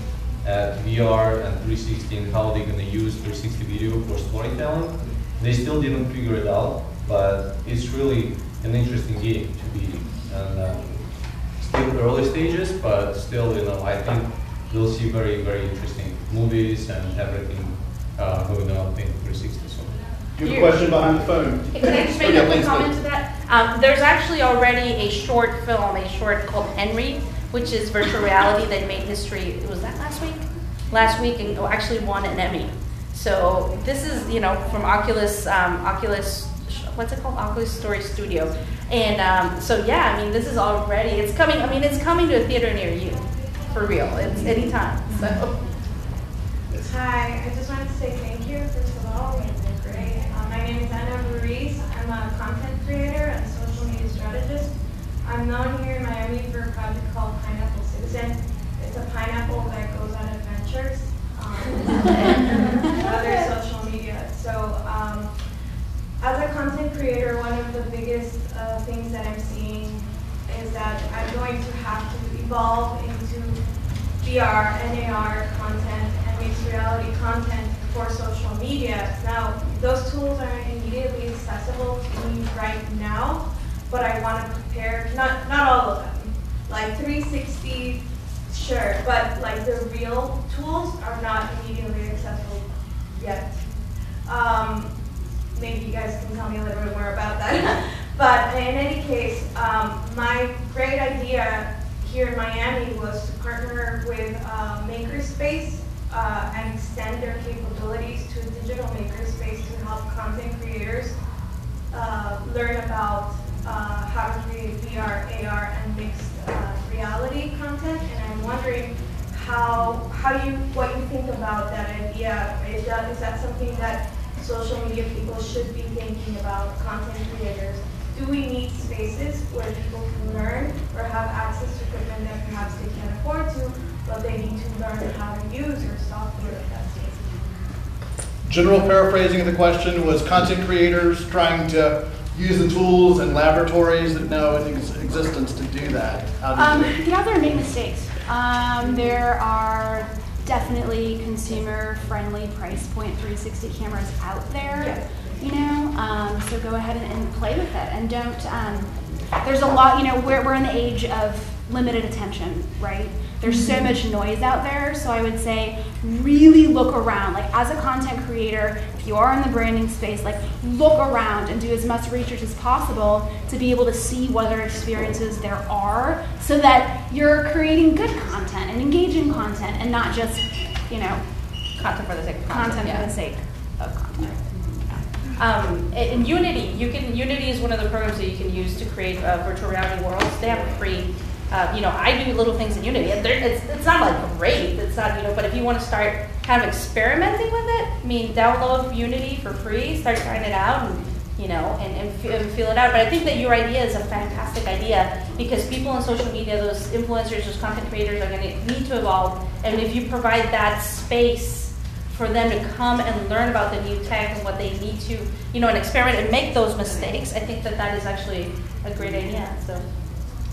at VR and 360 and how they're going to use 360 video for storytelling. They still didn't figure it out, but it's really an interesting game to be in. And still early stages, but still, I think we'll see very, very interesting movies and everything going on in 360. So.
You have a question behind the phone.
Can I just make a quick comment to that? There's actually already a short film, called Henry, which is virtual reality that made history. Was that last week? Last week, and actually won an Emmy. So this is, you know, from Oculus, what's it called? Oculus Story Studio. And so yeah, I mean, this is already, it's coming, I mean, it's coming to a theater near you, for real. It's anytime, so.
Hi, I just wanted to say thank you, first of all. You've been great. My name is Anna Ruiz. I'm a content creator and social media strategist. I'm known here in Miami for a project called Pineapple Citizen. It's a pineapple that goes on adventures and other social media. So as a content creator, one of the biggest things that I'm seeing is that I'm going to have to evolve into VR and AR content and mixed reality content for social media. Now, those tools aren't immediately accessible to me right now, but I want to prepare, not all of them, like 360, sure, but like the real tools are not immediately accessible yet. Maybe you guys can tell me a little bit more about that. But in any case, my great idea here in Miami was to partner with Makerspace and extend their capabilities to a digital makerspace to help content creators learn about how to create VR, AR, and mixed reality content. And I'm wondering what you think about that idea. Is that something that social media people should be thinking about, content creators? Do we need spaces where people can learn or have access to equipment that perhaps they can't afford to, but they need to learn how to use or software if that's it?
General paraphrasing of the question was content creators trying to use the tools and laboratories that know in existence to do that. How do you do it?
Get out there and make mistakes. There are definitely consumer-friendly price point 360 cameras out there, you know, so go ahead and play with it, and don't, there's a lot, you know, we're in the age of limited attention, right? There's so much noise out there, so I would say really look around. Like, as a content creator, if you are in the branding space, like, look around and do as much research as possible to be able to see what other experiences there are, so that you're creating good content and engaging content, and not just, you know,
Content for the sake of
content
content,
for the sake of content.
In Unity, Unity is one of the programs that you can use to create virtual reality worlds. They have a free, you know, I do little things in Unity. It's not like great, it's not, you know, but if you want to start kind of experimenting with it, I mean, download Unity for free, start trying it out, and, you know, and feel it out. But I think that your idea is a fantastic idea, because people on social media, those influencers, those content creators, are going to need to evolve. And if you provide that space for them to come and learn about the new tech and what they need to, you know, and experiment and make those mistakes, I think that that is actually a great idea. So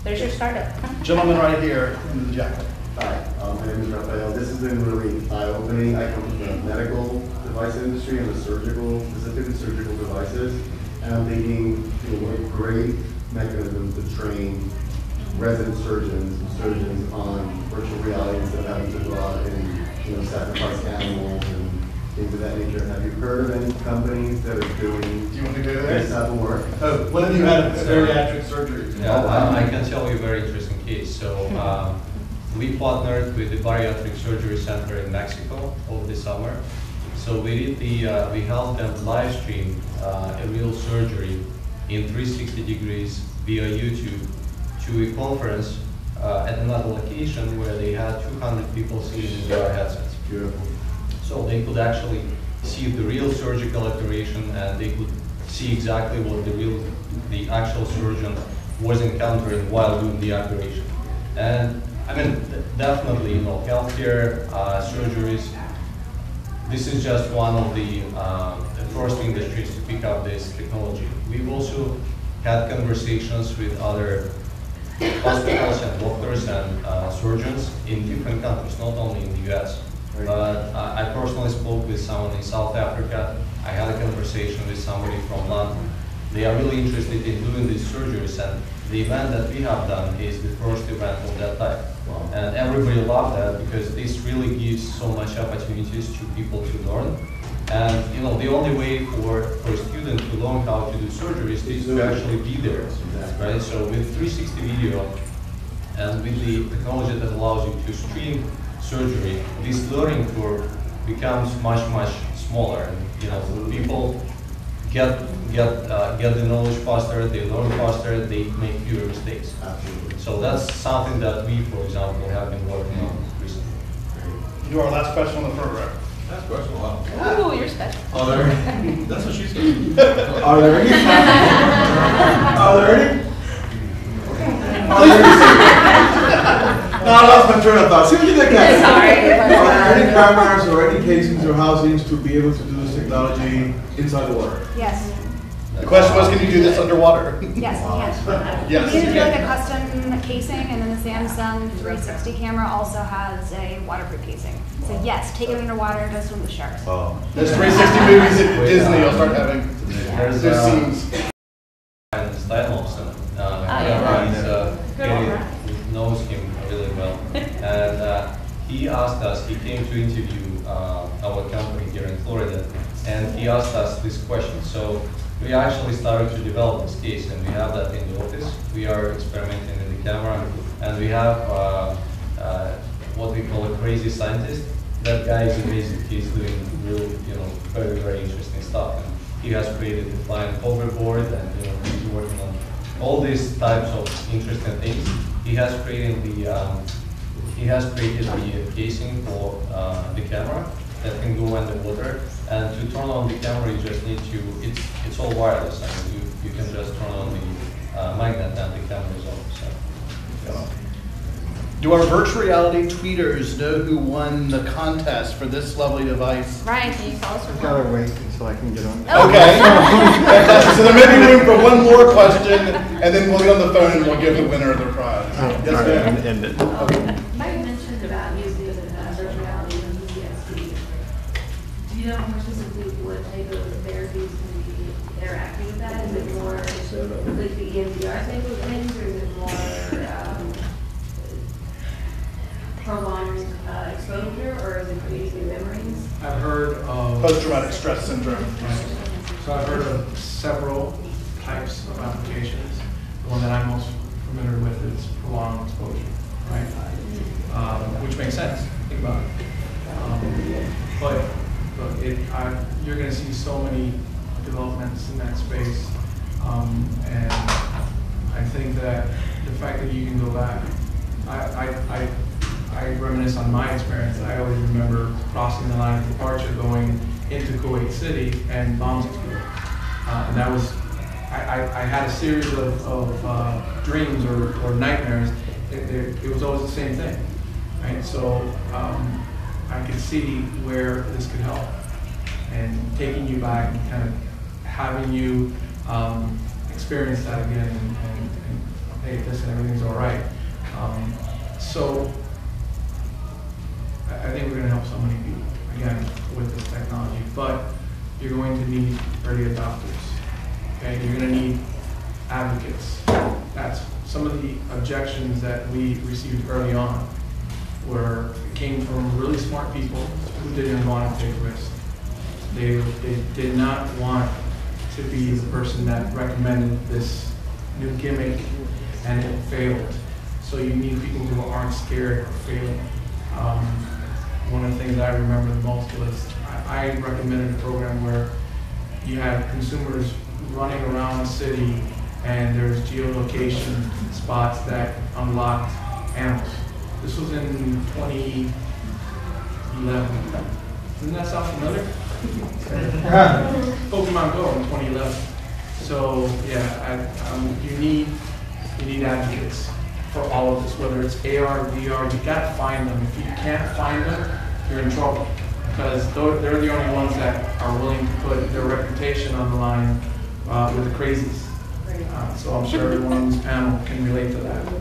there's your startup.
Gentleman right here in the jacket.
Hi, my name is Rafael. This has been really eye-opening. I come from the medical device industry and the surgical, specifically surgical devices. And I'm thinking, you know, what a great mechanism to train resident surgeons on virtual reality instead of having to go out and, you know, sacrifice animals and things of that nature. Have you heard of any companies that are doing
Do you want to go there?
this type of work?
Oh, one of you had a bariatric surgery.
Yeah, I can tell you a very interesting case. So we partnered with the Bariatric Surgery Center in Mexico over the summer. So we did we helped them live stream a real surgery in 360 degrees via YouTube to a conference at another location where they had 200 people sitting in their headsets.
Beautiful.
So they could actually see the real surgical operation, and they could see exactly what the actual surgeon was encountering while doing the operation. And I mean, definitely, you know, healthcare, surgeries, this is just one of the first industries to pick up this technology. We've also had conversations with other hospitals and doctors and surgeons in different countries, not only in the US. But I personally spoke with someone in South Africa. I had a conversation with somebody from London. They are really interested in doing these surgeries, and the event that we have done is the first event of that type.
Wow.
And everybody loved that, because this really gives so much opportunities to people to learn. And, you know, the only way for a student to learn how to do surgeries is to actually be there, right? So with 360 video And with the technology that allows you to stream surgery, this learning curve becomes much, much smaller. And, you know, people get the knowledge faster, they learn faster, they make fewer mistakes.
Absolutely.
So that's something that we, for example, have been working on recently.
Do our last question on the front row.
Last question, wow.
Ooh, you're special.
Are there any? That's what she said. Are there any? Are there any? Are there any? No, I lost my train of thought. See what you did, guys.
Sorry.
Are there any cameras or any casings or housings to be able to do this technology inside the water?
Yes.
The question was, can you do this underwater?
Yes, you can.
Yes,
You
you
can do like a
can.
custom casing, and then the Samsung 360 camera also has a waterproof casing. So yes, take it underwater, go swim with sharks.
Oh.
There's 360 movies at Disney. You'll start having
There's
those scenes.
and Steinholz,
yeah.
he's
Good one,
Gary
right?
knows him really well, and he asked us. He came to interview our company here in Florida, and he asked us this question. So we actually started to develop this case, and we have that in the office. We are experimenting with the camera, and we have what we call a crazy scientist. That guy is amazing. He's doing really, very, very interesting stuff. And he has created the flying hoverboard, and he's working on all these types of interesting things. He has created the casing for the camera that can go underwater. And to turn on the camera, you just need to. It's all wireless. I mean, you can just turn on the magnet, and the camera is on. So.
Do our virtual reality tweeters know who won the contest for this lovely device?
Ryan, can you tell us?
I've got to wait until I can get on.
Okay. Fantastic. So there may be room for one more question, and then we'll get on the phone and we'll give the winner their prize. Yes,
All right,
ma'am.
and end it.
You mentioned about using virtual reality and PTSD. Do you know more specifically what type of therapies can be interacting with that? Is it more like the EMDR type of things, or is it more prolonged exposure, or is it creating new memories?
I've heard of
Post-traumatic stress syndrome.
So I've heard of several types of applications. The one that I'm most familiar with is prolonged exposure, right? Which makes sense. Think about it. But you're going to see so many developments in that space, and I think that the fact that you can go back, I reminisce on my experience. I always remember crossing the line of departure, going into Kuwait City, and bombs exploded. And that was, I had a series of dreams or nightmares. It was always the same thing, right? So I could see where this could help, and taking you back and kind of having you experience that again, and hey, listen, everything's all right. So I think we're going to help so many people, again, with this technology, but you're going to need early adopters, okay? You're going to need advocates. That's some of the objections that we received early on came from really smart people who didn't want to take risks. They did not want to be the person that recommended this new gimmick, and it failed. So you need people who aren't scared of failing. One of the things I remember the most was I recommended a program where you had consumers running around the city, and there's geolocation spots that unlocked animals. This was in 2011. Doesn't that sound familiar? Pokemon Go in 2011. So yeah, you need advocates for all of this, whether it's AR, VR. You gotta find them. If you can't find them, you're in trouble, because they're the only ones that are willing to put their reputation on the line with the crazies. So I'm sure everyone on this panel can relate to that. So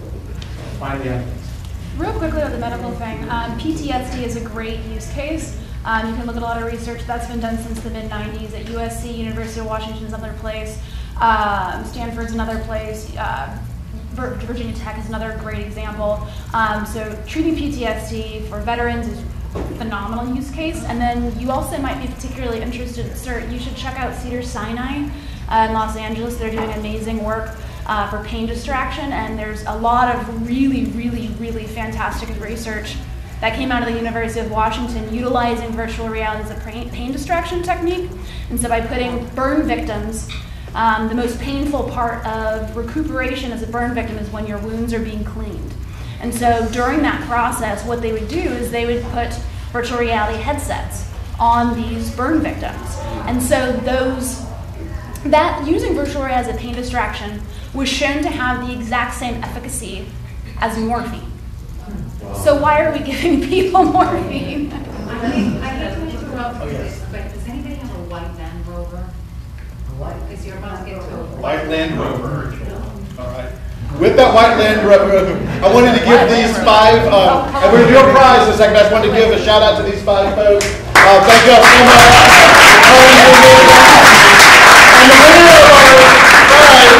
find the advocates.
Real quickly with the medical thing, PTSD is a great use case. You can look at a lot of research that's been done since the mid-90s at USC, University of Washington is another place, Stanford's another place, Virginia Tech is another great example. So treating PTSD for veterans is a phenomenal use case. And then you also might be particularly interested, sir, you should check out Cedars-Sinai in Los Angeles. They're doing amazing work for pain distraction, and there's a lot of really, really, really fantastic research that came out of the University of Washington utilizing virtual reality as a pain distraction technique. And so by putting burn victims, the most painful part of recuperation as a burn victim is when your wounds are being cleaned. And so during that process, what they would do is they would put virtual reality headsets on these burn victims. And so using virtual reality as a pain distraction was shown to have the exact same efficacy as morphine. So why are we giving people morphine?
I hate to interrupt this, but does anybody have a white Land Rover? What? Because you're about to get to a
White Land Rover. All right. With that white Land Rover, I wanted to give these five, and we're going to do a prize in a second, but I just wanted to give a shout out to these 5 folks. Thank you all so much for coming.